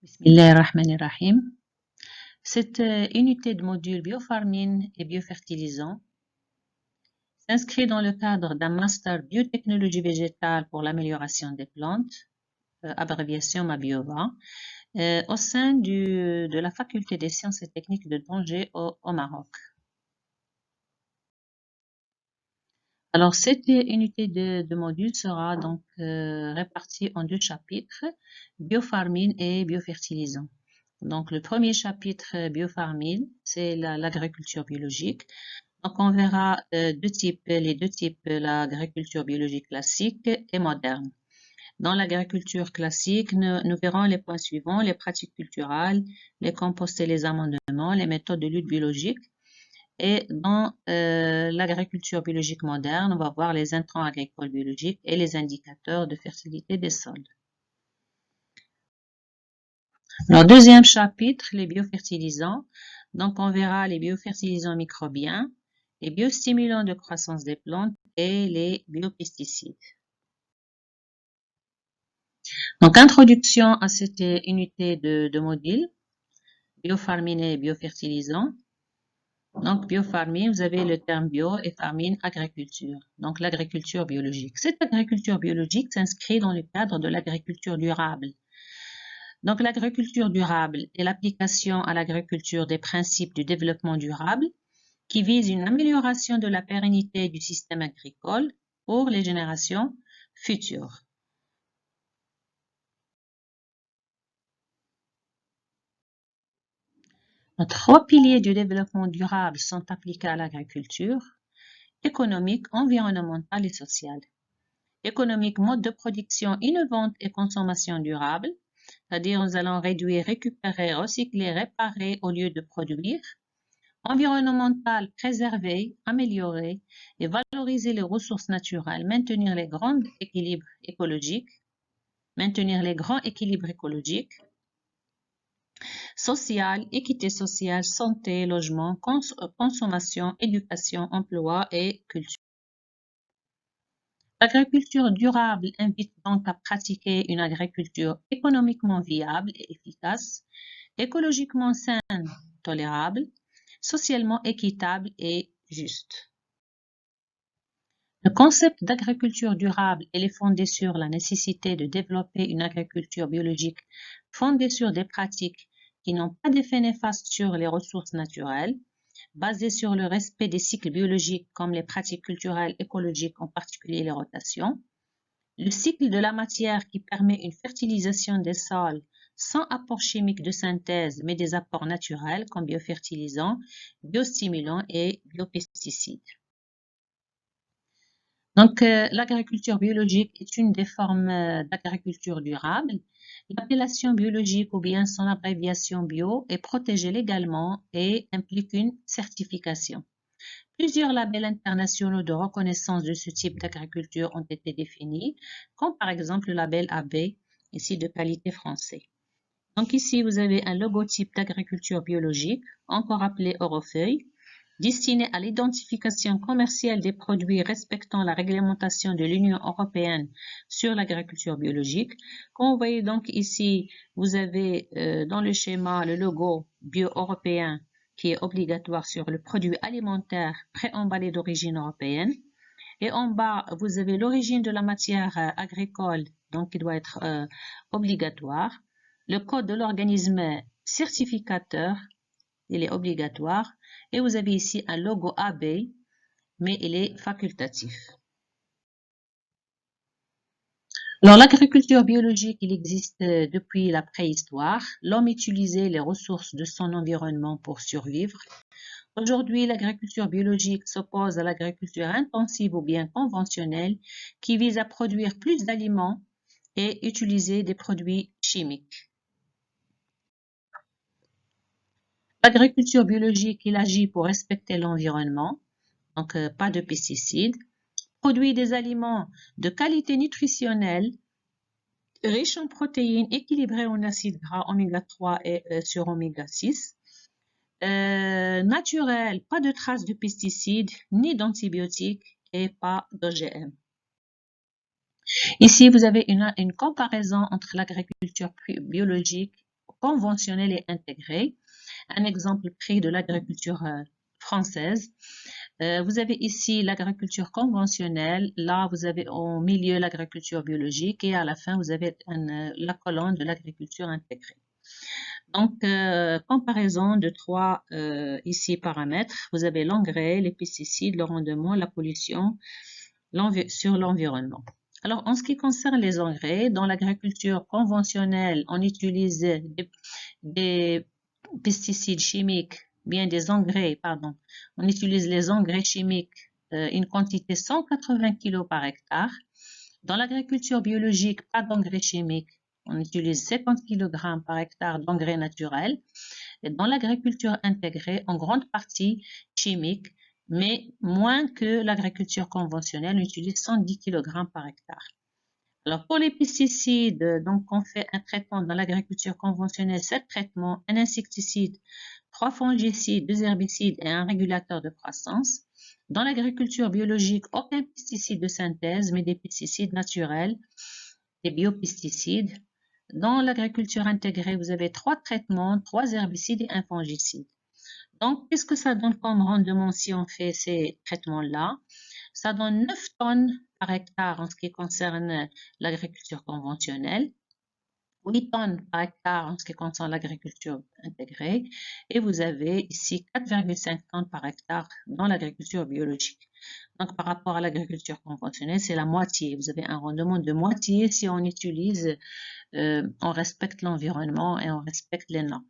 Bismillahirrahmanirrahim. Cette unité de module biofarmine et biofertilisant s'inscrit dans le cadre d'un master biotechnologie végétale pour l'amélioration des plantes, abréviation MABIOVA, au sein de la faculté des sciences et techniques de Tanger au Maroc. Alors, cette unité de module sera donc répartie en deux chapitres, biofarmine et biofertilisant. Donc, le premier chapitre biofarmine, c'est l'agriculture biologique. Donc, on verra les deux types, l'agriculture biologique classique et moderne. Dans l'agriculture classique, nous verrons les points suivants, les pratiques culturelles, les composts et les amendements, les méthodes de lutte biologique. Et dans l'agriculture biologique moderne, on va voir les intrants agricoles biologiques et les indicateurs de fertilité des sols. Alors, deuxième chapitre, les biofertilisants. Donc, on verra les biofertilisants microbiens, les biostimulants de croissance des plantes et les biopesticides. Donc, introduction à cette unité de module, biofarmine et biofertilisants. Donc, biofarmine, vous avez le terme bio et farmine, agriculture. Donc, l'agriculture biologique. Cette agriculture biologique s'inscrit dans le cadre de l'agriculture durable. Donc, l'agriculture durable est l'application à l'agriculture des principes du développement durable qui visent une amélioration de la pérennité du système agricole pour les générations futures. Les trois piliers du développement durable sont appliqués à l'agriculture: économique, environnementale et sociale. Économique, mode de production innovante et consommation durable, c'est-à-dire nous allons réduire, récupérer, recycler, réparer au lieu de produire. Environnemental, préserver, améliorer et valoriser les ressources naturelles, maintenir les grands équilibres écologiques. Social, équité sociale, santé, logement, consommation, éducation, emploi et culture. L'agriculture durable invite donc à pratiquer une agriculture économiquement viable et efficace, écologiquement saine, tolérable, socialement équitable et juste. Le concept d'agriculture durable est fondé sur la nécessité de développer une agriculture biologique fondée sur des pratiques qui n'ont pas d'effet néfaste sur les ressources naturelles, basées sur le respect des cycles biologiques comme les pratiques culturelles écologiques, en particulier les rotations, le cycle de la matière qui permet une fertilisation des sols sans apport chimique de synthèse, mais des apports naturels comme biofertilisants, biostimulants et biopesticides. Donc, l'agriculture biologique est une des formes d'agriculture durable. L'appellation biologique ou bien son abréviation bio est protégée légalement et implique une certification. Plusieurs labels internationaux de reconnaissance de ce type d'agriculture ont été définis, comme par exemple le label AB, ici de qualité français. Donc ici, vous avez un logotype d'agriculture biologique, encore appelé Orofeuille, destiné à l'identification commerciale des produits respectant la réglementation de l'Union européenne sur l'agriculture biologique. Comme vous voyez donc ici, vous avez dans le schéma le logo bio-européen qui est obligatoire sur le produit alimentaire préemballé d'origine européenne. Et en bas, vous avez l'origine de la matière agricole, donc qui doit être obligatoire. Le code de l'organisme certificateur, il est obligatoire. Et vous avez ici un logo AB, mais il est facultatif. Alors, l'agriculture biologique, il existe depuis la préhistoire. L'homme utilisait les ressources de son environnement pour survivre. Aujourd'hui, l'agriculture biologique s'oppose à l'agriculture intensive ou bien conventionnelle qui vise à produire plus d'aliments et utiliser des produits chimiques. L'agriculture biologique, il agit pour respecter l'environnement, donc pas de pesticides, produit des aliments de qualité nutritionnelle, riches en protéines, équilibrés en acides gras oméga 3 et sur oméga 6, naturel, pas de traces de pesticides, ni d'antibiotiques et pas d'OGM. Ici, vous avez une comparaison entre l'agriculture biologique conventionnelle et intégrée. Un exemple pris de l'agriculture française. Vous avez ici l'agriculture conventionnelle. Là, vous avez au milieu l'agriculture biologique et à la fin, vous avez la colonne de l'agriculture intégrée. Donc, comparaison de trois ici paramètres. Vous avez l'engrais, les pesticides, le rendement, la pollution sur l'environnement. Alors, en ce qui concerne les engrais, dans l'agriculture conventionnelle, on utilise des pesticides chimiques, bien des engrais, pardon. On utilise les engrais chimiques, une quantité 180 kg par hectare. Dans l'agriculture biologique, pas d'engrais chimiques. On utilise 50 kg par hectare d'engrais naturels. Et dans l'agriculture intégrée, en grande partie chimique, mais moins que l'agriculture conventionnelle, on utilise 110 kg par hectare. Alors, pour les pesticides, donc, on fait un traitement dans l'agriculture conventionnelle, 7 traitements, un insecticide, 3 fongicides, 2 herbicides et un régulateur de croissance. Dans l'agriculture biologique, aucun pesticide de synthèse, mais des pesticides naturels, des biopesticides. Dans l'agriculture intégrée, vous avez 3 traitements, 3 herbicides et un fongicide. Donc, qu'est-ce que ça donne comme rendement si on fait ces traitements-là? Ça donne 9 tonnes par hectare en ce qui concerne l'agriculture conventionnelle, 8 tonnes par hectare en ce qui concerne l'agriculture intégrée, et vous avez ici 4,5 tonnes par hectare dans l'agriculture biologique. Donc, par rapport à l'agriculture conventionnelle, c'est la moitié. Vous avez un rendement de moitié si on utilise, on respecte l'environnement et on respecte les normes.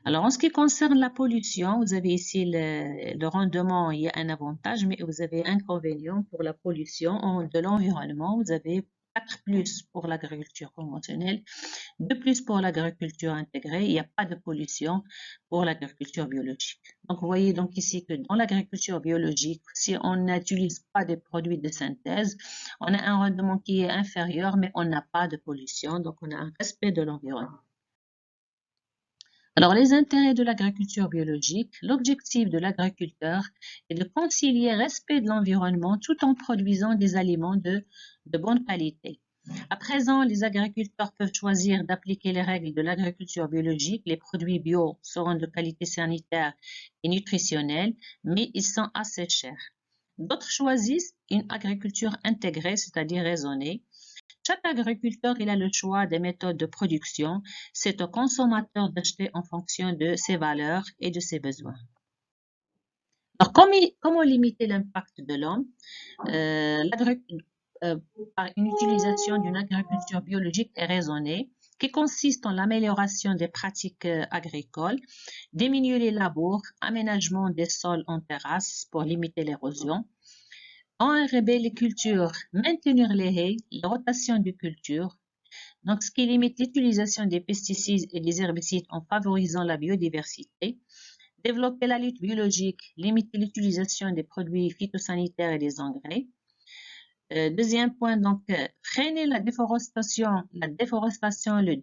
Alors, en ce qui concerne la pollution, vous avez ici le rendement, il y a un avantage, mais vous avez un inconvénient pour la pollution de l'environnement. Vous avez 4 plus pour l'agriculture conventionnelle, 2 plus pour l'agriculture intégrée. Il n'y a pas de pollution pour l'agriculture biologique. Donc, vous voyez donc ici que dans l'agriculture biologique, si on n'utilise pas de produits de synthèse, on a un rendement qui est inférieur, mais on n'a pas de pollution. Donc, on a un respect de l'environnement. Alors, les intérêts de l'agriculture biologique, l'objectif de l'agriculteur est de concilier respect de l'environnement tout en produisant des aliments de bonne qualité. À présent, les agriculteurs peuvent choisir d'appliquer les règles de l'agriculture biologique. Les produits bio seront de qualité sanitaire et nutritionnelle, mais ils sont assez chers. D'autres choisissent une agriculture intégrée, c'est-à-dire raisonnée. Chaque agriculteur, il a le choix des méthodes de production. C'est au consommateur d'acheter en fonction de ses valeurs et de ses besoins. Alors, comment limiter l'impact de l'homme? Par une utilisation d'une agriculture biologique et raisonnée, qui consiste en l'amélioration des pratiques agricoles, diminuer les labours, aménagement des sols en terrasse pour limiter l'érosion, enrayer les cultures, maintenir les haies, la rotation des cultures, donc ce qui limite l'utilisation des pesticides et des herbicides en favorisant la biodiversité, développer la lutte biologique, limiter l'utilisation des produits phytosanitaires et des engrais. Deuxième point, donc, freiner la déforestation, le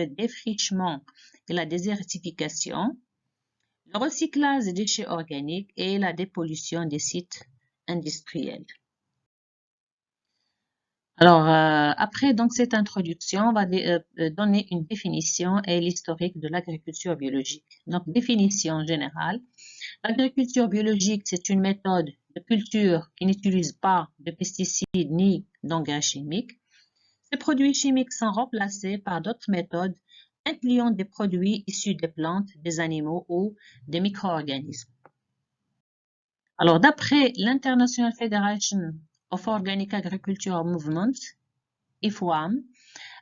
défrichement et la désertification, le recyclage des déchets organiques et la dépollution des sites industriels. Alors, après donc cette introduction, on va donner une définition et l'historique de l'agriculture biologique. Donc, définition générale. L'agriculture biologique, c'est une méthode de culture qui n'utilise pas de pesticides ni d'engrais chimiques. Ces produits chimiques sont remplacés par d'autres méthodes, incluant des produits issus des plantes, des animaux ou des micro-organismes. Alors, d'après l'International Federation of Organic Agriculture Movement, IFOAM,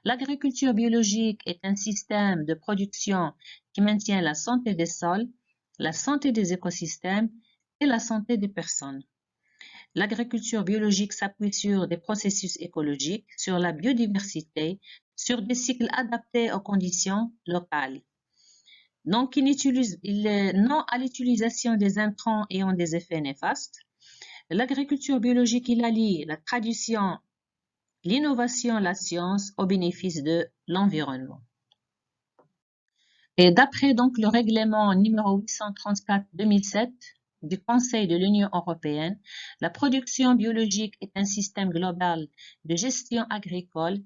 l'agriculture biologique est un système de production qui maintient la santé des sols, la santé des écosystèmes et la santé des personnes. L'agriculture biologique s'appuie sur des processus écologiques, sur la biodiversité, sur des cycles adaptés aux conditions locales. Donc, non à l'utilisation des intrants ayant des effets néfastes. L'agriculture biologique, il allie la tradition, l'innovation, la science au bénéfice de l'environnement. Et d'après donc le règlement numéro 834/2007 du Conseil de l'Union européenne, la production biologique est un système global de gestion agricole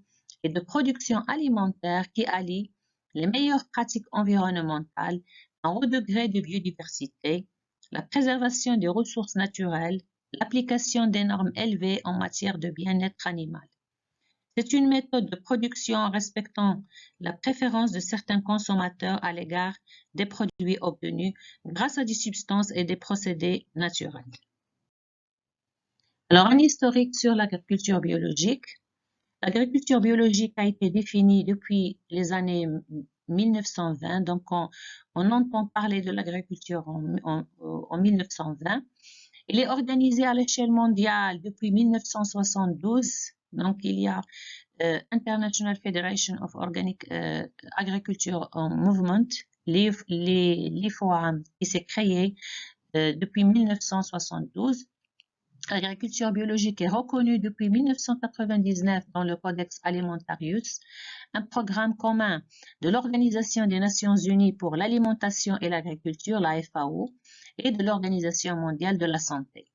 et de production alimentaire qui allie les meilleures pratiques environnementales, un haut degré de biodiversité, la préservation des ressources naturelles, l'application des normes élevées en matière de bien-être animal. C'est une méthode de production respectant la préférence de certains consommateurs à l'égard des produits obtenus grâce à des substances et des procédés naturels. Alors, un historique sur l'agriculture biologique. L'agriculture biologique a été définie depuis les années 1920, donc on entend parler de l'agriculture en 1920. Il est organisé à l'échelle mondiale depuis 1972, donc il y a International Federation of Organic Agriculture Movement, l'IFOAM, qui s'est créé depuis 1972. L'agriculture biologique est reconnue depuis 1999 dans le Codex Alimentarius, un programme commun de l'Organisation des Nations Unies pour l'alimentation et l'agriculture, la FAO, et de l'Organisation mondiale de la santé.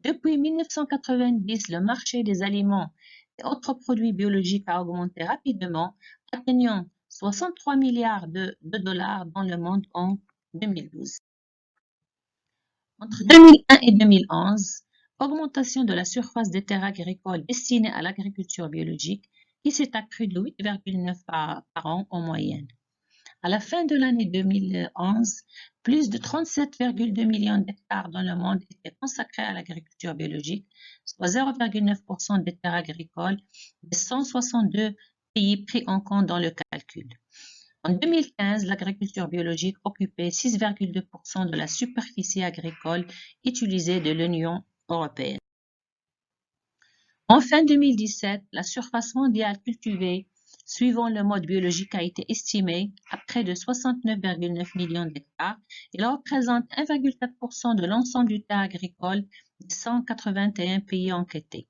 Depuis 1990, le marché des aliments et autres produits biologiques a augmenté rapidement, atteignant 63 milliards de dollars dans le monde en 2012. Entre 2001 et 2011, augmentation de la surface des terres agricoles destinées à l'agriculture biologique qui s'est accrue de 8,9 par an en moyenne. À la fin de l'année 2011, plus de 37,2 millions d'hectares dans le monde étaient consacrés à l'agriculture biologique, soit 0,9% des terres agricoles des 162 pays pris en compte dans le calcul. En 2015, l'agriculture biologique occupait 6,2% de la superficie agricole utilisée de l'Union européenne. En fin 2017, la surface mondiale cultivée suivant le mode biologique a été estimée à près de 69,9 millions d'hectares. Il représente 1,4% de l'ensemble du terre agricole des 181 pays enquêtés.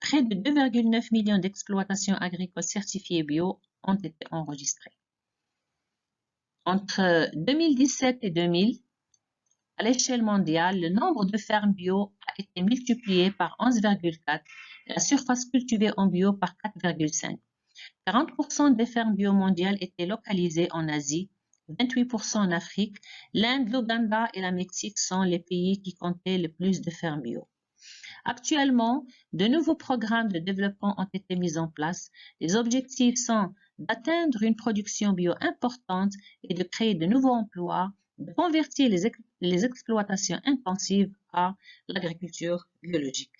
Près de 2,9 millions d'exploitations agricoles certifiées bio ont été enregistrées. Entre 2017 et 2000, à l'échelle mondiale, le nombre de fermes bio a été multiplié par 11,4 et la surface cultivée en bio par 4,5. 40% des fermes bio mondiales étaient localisées en Asie, 28% en Afrique. L'Inde, l'Ouganda et la Mexique sont les pays qui comptaient le plus de fermes bio. Actuellement, de nouveaux programmes de développement ont été mis en place. Les objectifs sont d'atteindre une production bio importante et de créer de nouveaux emplois, de convertir les exploitations intensives à l'agriculture biologique.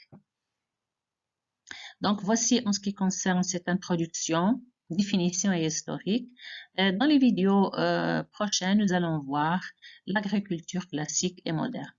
Donc, voici en ce qui concerne cette introduction, définition et historique. Dans les vidéos prochaines, nous allons voir l'agriculture classique et moderne.